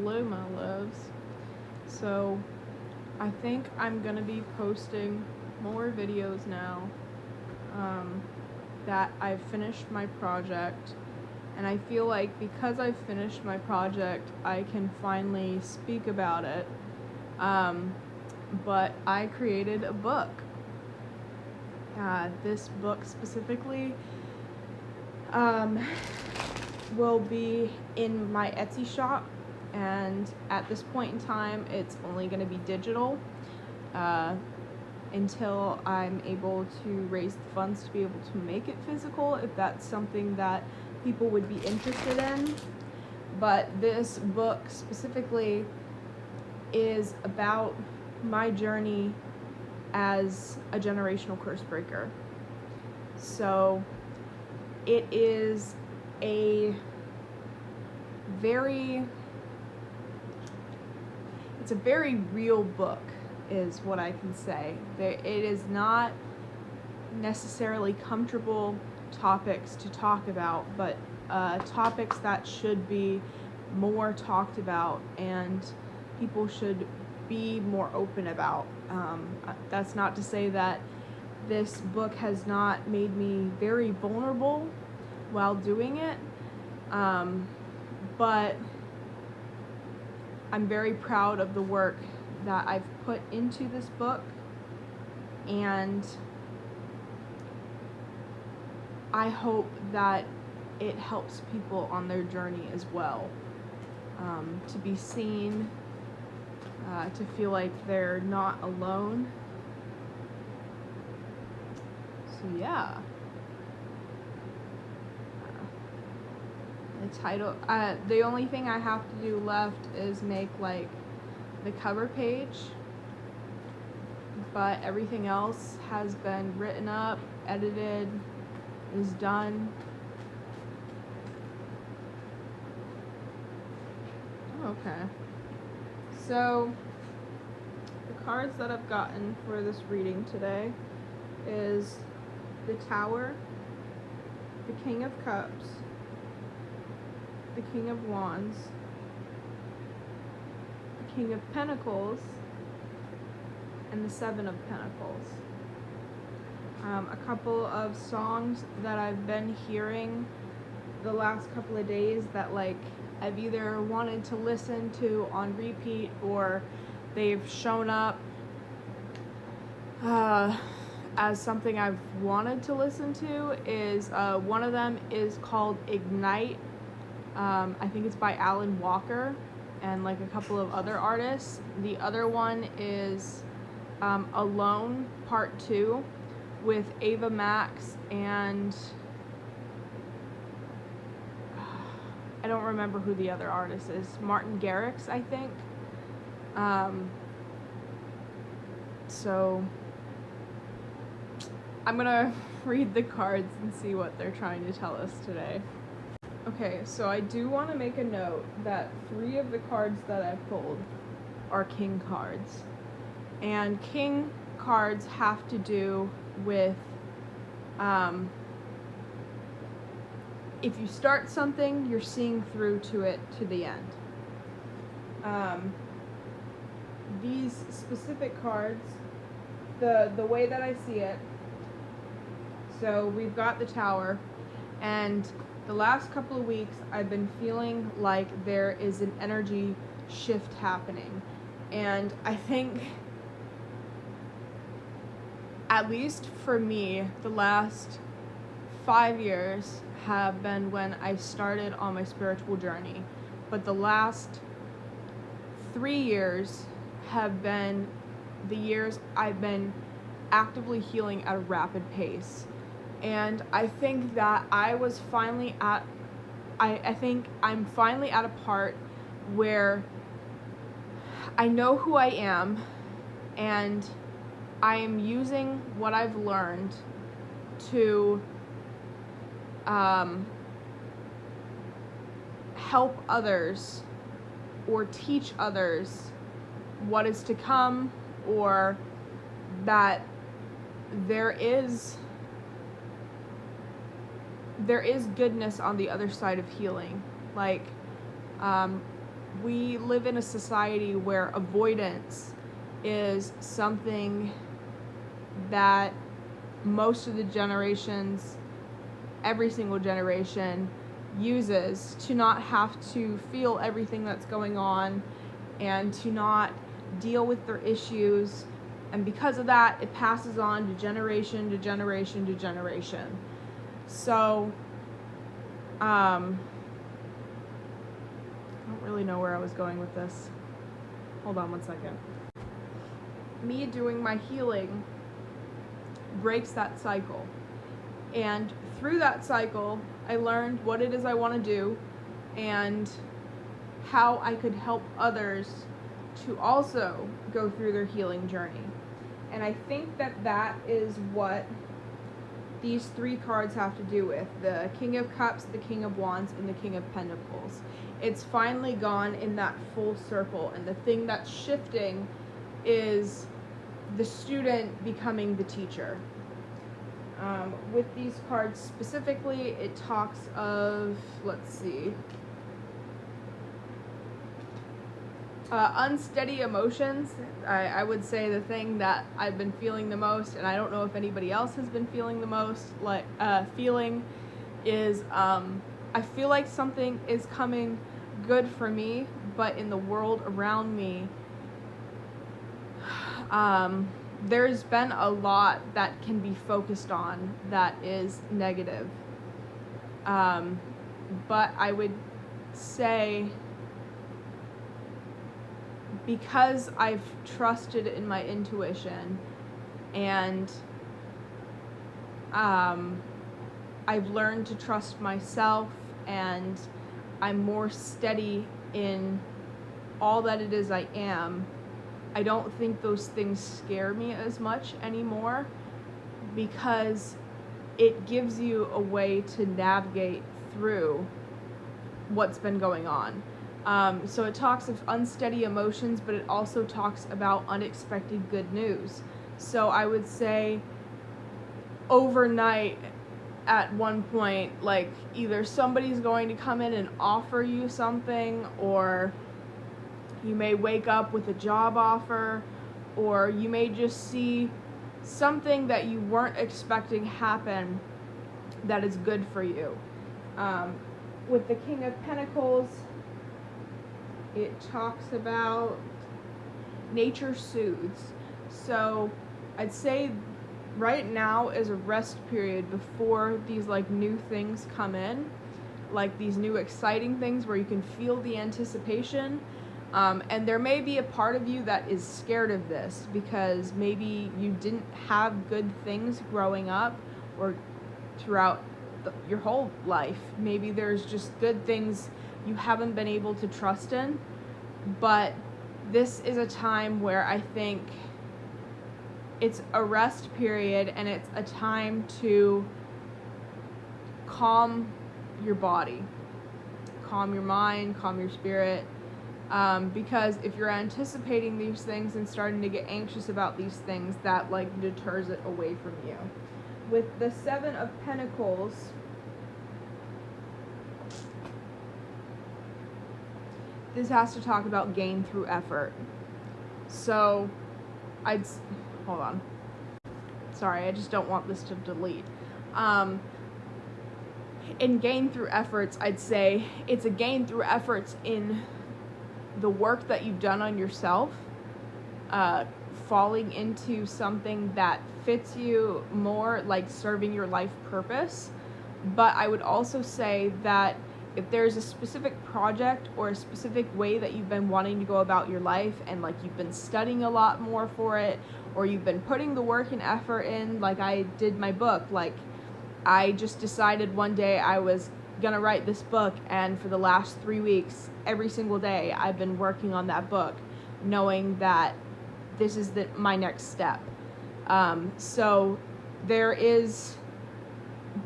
Hello, my loves. So, I think I'm gonna be posting more videos now that I've finished my project, and I feel like because I've finished my project, I can finally speak about it. But I created a book. This book specifically will be in my Etsy shop, and at this point in time it's only going to be digital until I'm able to raise the funds to be able to make it physical, if that's something that people would be interested in. But this book specifically is about my journey as a generational curse breaker. So it is a very real book, is what I can say. It is not necessarily comfortable topics to talk about, but topics that should be more talked about and people should be more open about. That's not to say that this book has not made me very vulnerable while doing it, but I'm very proud of the work that I've put into this book, and I hope that it helps people on their journey as well, to be seen, to feel like they're not alone. So yeah. The title, the only thing I have to do left is make like the cover page, but everything else has been written up, edited, is done. Okay. So the cards that I've gotten for this reading today is the Tower, the King of Cups, the King of Wands, the King of Pentacles, and the Seven of Pentacles. A couple of songs that I've been hearing the last couple of days that like I've either wanted to listen to on repeat or they've shown up as something I've wanted to listen to is one of them is called Ignite. I think it's by Alan Walker and like a couple of other artists. The other one is Alone Part 2 with Ava Max and I don't remember who the other artist is. Martin Garrix, I think. So I'm gonna read the cards and see what they're trying to tell us today. Okay, so I do want to make a note that 3 of the cards that I pulled are king cards. And king cards have to do with if you start something, you're seeing through to it to the end. These specific cards, the way that I see it, so we've got the Tower, and the last couple of weeks I've been feeling like there is an energy shift happening, and I think, at least for me, the last 5 years have been when I started on my spiritual journey, but the last 3 years have been the years I've been actively healing at a rapid pace. And I think that I think I'm finally at a part where I know who I am, and I am using what I've learned to help others or teach others what is to come, or that there is goodness on the other side of healing. Like we live in a society where avoidance is something that most of the generations, every single generation, uses to not have to feel everything that's going on and to not deal with their issues. And because of that, it passes on to generation to generation to generation. So, I don't really know where I was going with this. Hold on one second. Me doing my healing breaks that cycle. And through that cycle, I learned what it is I want to do and how I could help others to also go through their healing journey. And I think that that is what these three cards have to do with: the King of Cups, the King of Wands, and the King of Pentacles. It's finally gone in that full circle, and the thing that's shifting is the student becoming the teacher. With these cards specifically, it talks of, let's see, unsteady emotions. I would say the thing that I've been feeling the most, and I don't know if anybody else has been feeling the most, is I feel like something is coming good for me, but in the world around me, there's been a lot that can be focused on that is negative. But I would say, because I've trusted in my intuition and I've learned to trust myself, and I'm more steady in all that it is I am, I don't think those things scare me as much anymore, because it gives you a way to navigate through what's been going on. So it talks of unsteady emotions, but it also talks about unexpected good news. So I would say overnight, at one point, like, either somebody's going to come in and offer you something, or you may wake up with a job offer, or you may just see something that you weren't expecting happen that is good for you. With the King of Pentacles, it talks about nature soothes. So I'd say right now is a rest period before these like new things come in, like these new exciting things where you can feel the anticipation. And there may be a part of you that is scared of this because maybe you didn't have good things growing up or throughout your whole life. Maybe there's just good things you haven't been able to trust in. But this is a time where I think it's a rest period, and it's a time to calm your body, calm your mind, calm your spirit. Because if you're anticipating these things and starting to get anxious about these things, that like deters it away from you. With the Seven of Pentacles, this has to talk about gain through effort. So hold on. Sorry, I just don't want this to delete. In gain through efforts, I'd say it's a gain through efforts in the work that you've done on yourself, falling into something that fits you more, like serving your life purpose. But I would also say that if there's a specific project or a specific way that you've been wanting to go about your life, and like you've been studying a lot more for it, or you've been putting the work and effort in, like I did my book, like I just decided one day I was gonna write this book, and for the last 3 weeks, every single day, I've been working on that book, knowing that this is my next step. So there is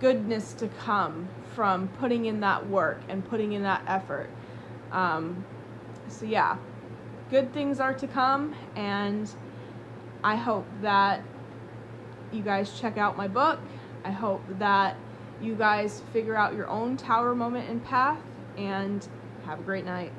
goodness to come from putting in that work and putting in that effort. So yeah, good things are to come, and I hope that you guys check out my book. I hope that you guys figure out your own tower moment and path, and have a great night.